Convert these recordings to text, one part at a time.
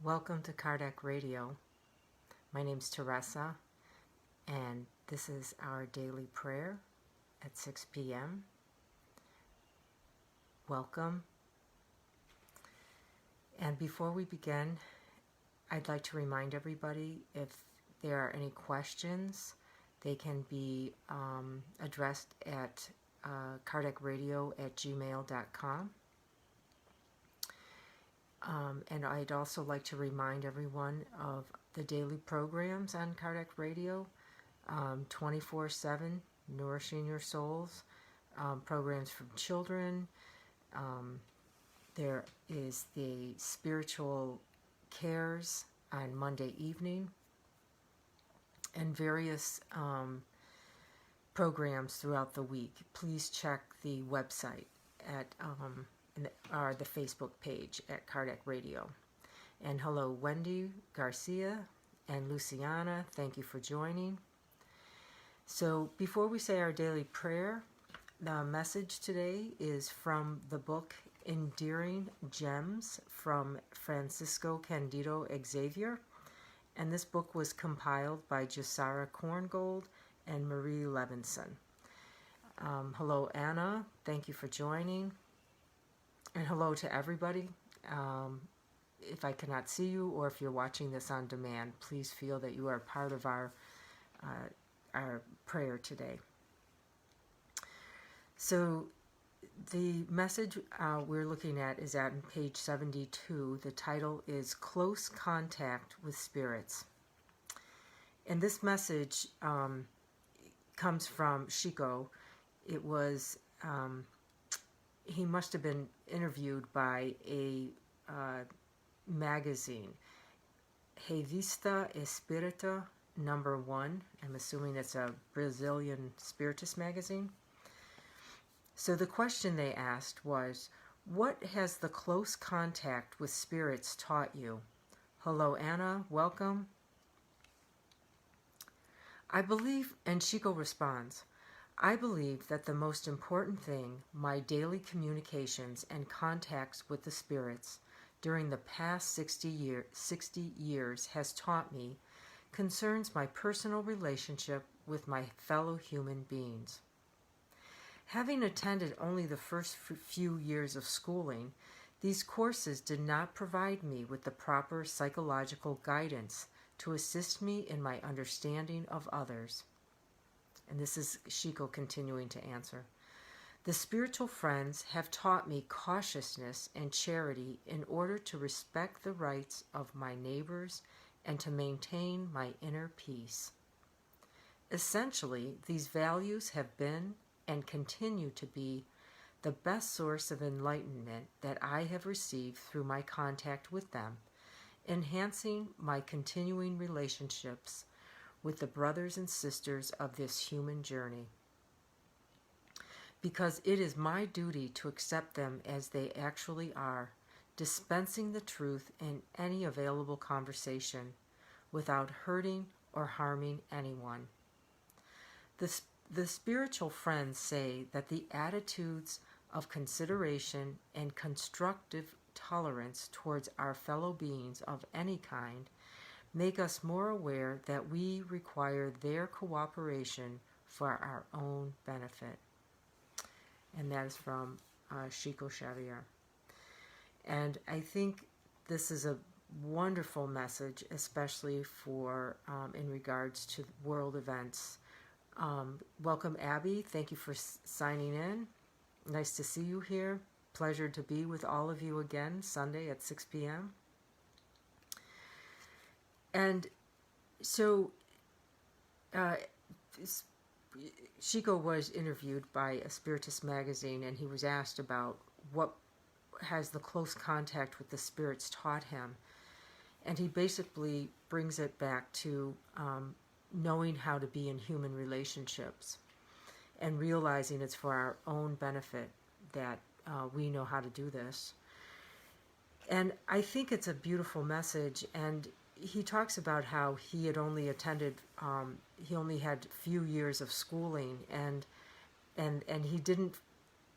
Welcome to Kardec Radio. My name's Teresa, and this is our daily prayer at 6 p.m. Welcome. And before we begin, I'd like to remind everybody if there are any questions, they can be addressed at kardecradio@gmail.com. And I'd also like to remind everyone of the daily programs on Kardec Radio, 24/7, Nourishing Your Souls, programs for children. There is the Spiritual Cares on Monday evening, and various programs throughout the week. Please check the website at or the Facebook page at Kardec Radio. And hello, Wendy, Garcia, and Luciana. Thank you for joining. So before we say our daily prayer, the message today is from the book Endearing Gems from Francisco Cãndido Xavier. And this book was compiled by Josara Korngold and Marie Levinson. Hello, Anna. Thank you for joining. And hello to everybody. If I cannot see you, or if you're watching this on demand, please feel that you are part of our prayer today. So the message we're looking at is on page 72. The title is Close Contact with Spirits. And this message comes from Chico. It was, he must have been interviewed by a magazine, Revista Espírita #1. I'm assuming it's a Brazilian spiritist magazine. So the question they asked was, what has the close contact with spirits taught you? Hello, Anna. Welcome. I believe, and Chico responds, I believe that the most important thing my daily communications and contacts with the spirits during the past 60 years has taught me concerns my personal relationship with my fellow human beings. Having attended only the first few years of schooling, these courses did not provide me with the proper psychological guidance to assist me in my understanding of others. And this is Chico continuing to answer. The spiritual friends have taught me cautiousness and charity in order to respect the rights of my neighbors and to maintain my inner peace. Essentially, these values have been and continue to be the best source of enlightenment that I have received through my contact with them, enhancing my continuing relationships with the brothers and sisters of this human journey. Because it is my duty to accept them as they actually are, dispensing the truth in any available conversation without hurting or harming anyone. The spiritual friends say that the attitudes of consideration and constructive tolerance towards our fellow beings of any kind make us more aware that we require their cooperation for our own benefit. And that is from Chico Xavier. And I think this is a wonderful message, especially for in regards to world events. Welcome, Abby. Thank you for signing in. Nice to see you here. Pleasure to be with all of you again Sunday at 6 p.m. And so Chico was interviewed by a Spiritist magazine, and he was asked about what has the close contact with the spirits taught him. And he basically brings it back to knowing how to be in human relationships and realizing it's for our own benefit that we know how to do this. And I think it's a beautiful message. And he talks about how he had only attended, he only had few years of schooling, and he didn't,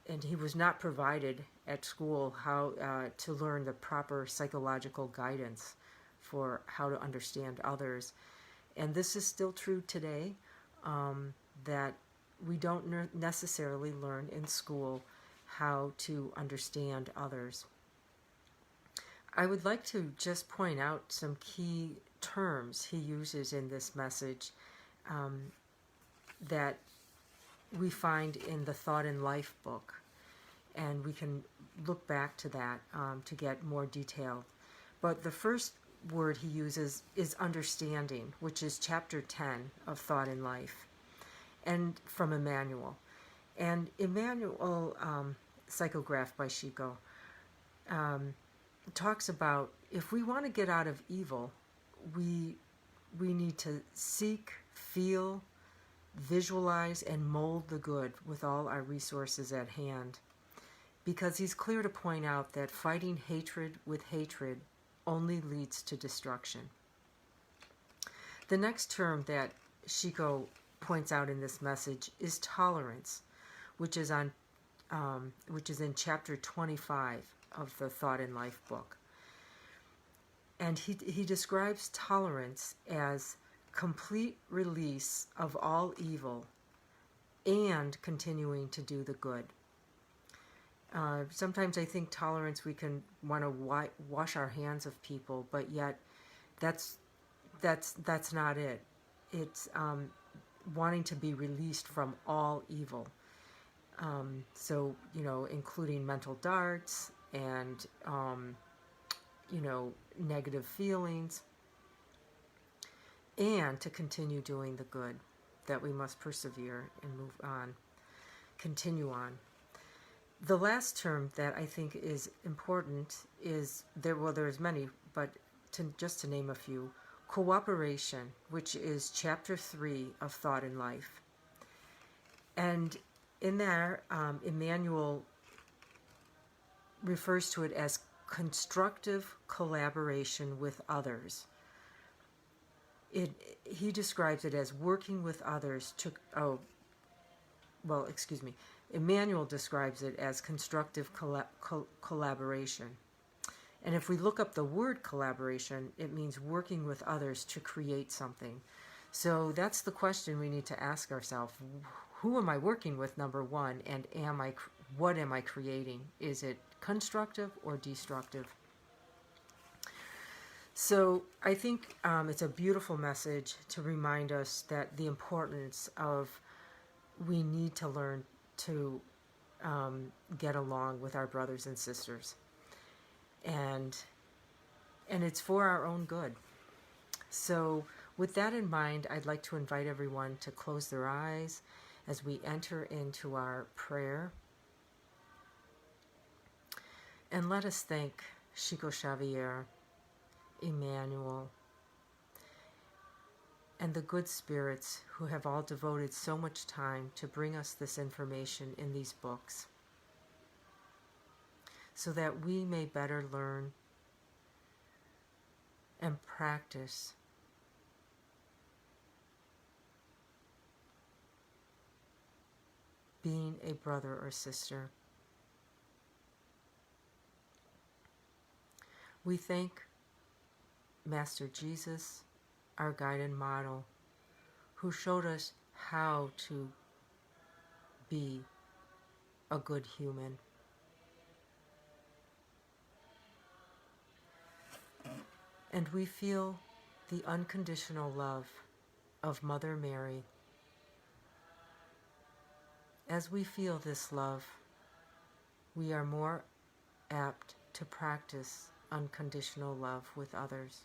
and he was not provided at school how to learn the proper psychological guidance for how to understand others. And this is still true today, that we don't necessarily learn in school how to understand others. I would like to just point out some key terms he uses in this message that we find in the Thought and Life book. And we can look back to that to get more detail. But the first word he uses is understanding, which is chapter 10 of Thought and Life, and from Emmanuel. And Emmanuel, psychographed by Chico, talks about if we want to get out of evil, we need to seek, feel, visualize, and mold the good with all our resources at hand. Because he's clear to point out that fighting hatred with hatred only leads to destruction. The next term that Chico points out in this message is tolerance, which is in chapter 25 of the Thought and Life book. And he describes tolerance as complete release of all evil and continuing to do the good. Sometimes I think tolerance, we can want to wash our hands of people, but yet that's not it. It's wanting to be released from all evil. So, including mental darts and, negative feelings, and to continue doing the good, that we must persevere and move on, continue on. The last term that I think is important is, there's many, but just to name a few, cooperation, which is chapter 3 of Thought and Life. And in there, Emmanuel refers to it as constructive collaboration with others. He describes it as working with others to, Emmanuel describes it as constructive collaboration. And if we look up the word collaboration, it means working with others to create something. So that's the question we need to ask ourselves. Who am I working with, number one, and what am I creating? Is it constructive or destructive? So I think it's a beautiful message to remind us that the importance of, we need to learn to get along with our brothers and sisters. And it's for our own good. So with that in mind, I'd like to invite everyone to close their eyes as we enter into our prayer. And let us thank Chico Xavier, Emmanuel, and the good spirits who have all devoted so much time to bring us this information in these books, so that we may better learn and practice being a brother or sister. We thank Master Jesus, our guide and model, who showed us how to be a good human. And we feel the unconditional love of Mother Mary. As we feel this love, we are more apt to practice unconditional love with others.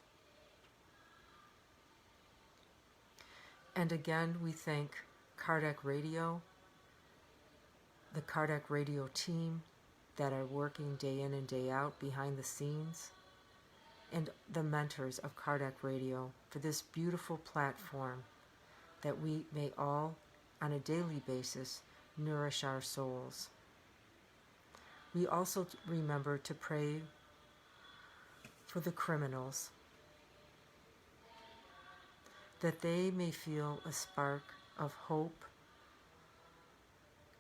And again, we thank Kardec Radio, the Kardec Radio team that are working day in and day out behind the scenes, and the mentors of Kardec Radio for this beautiful platform that we may all, on a daily basis, nourish our souls. We also remember to pray for the criminals, that they may feel a spark of hope,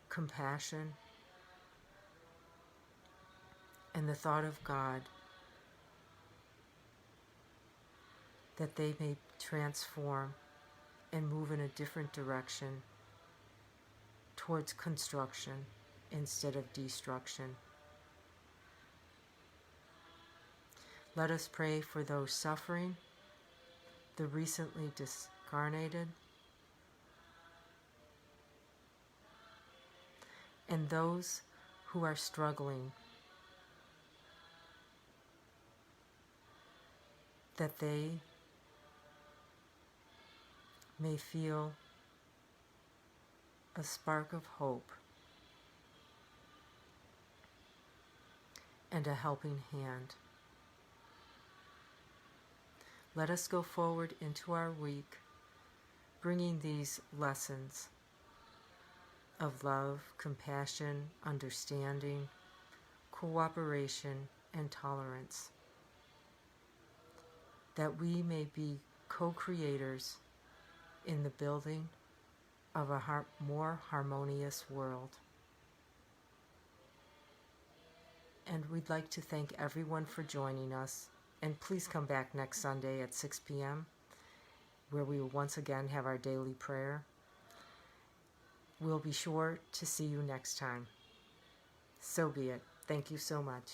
compassion, and the thought of God, that they may transform and move in a different direction towards construction instead of destruction. Let us pray for those suffering, the recently discarnated, and those who are struggling, that they may feel a spark of hope and a helping hand. Let us go forward into our week, bringing these lessons of love, compassion, understanding, cooperation, and tolerance, that we may be co-creators in the building of a more harmonious world. And we'd like to thank everyone for joining us. And please come back next Sunday at 6 p.m., where we will once again have our daily prayer. We'll be sure to see you next time. So be it. Thank you so much.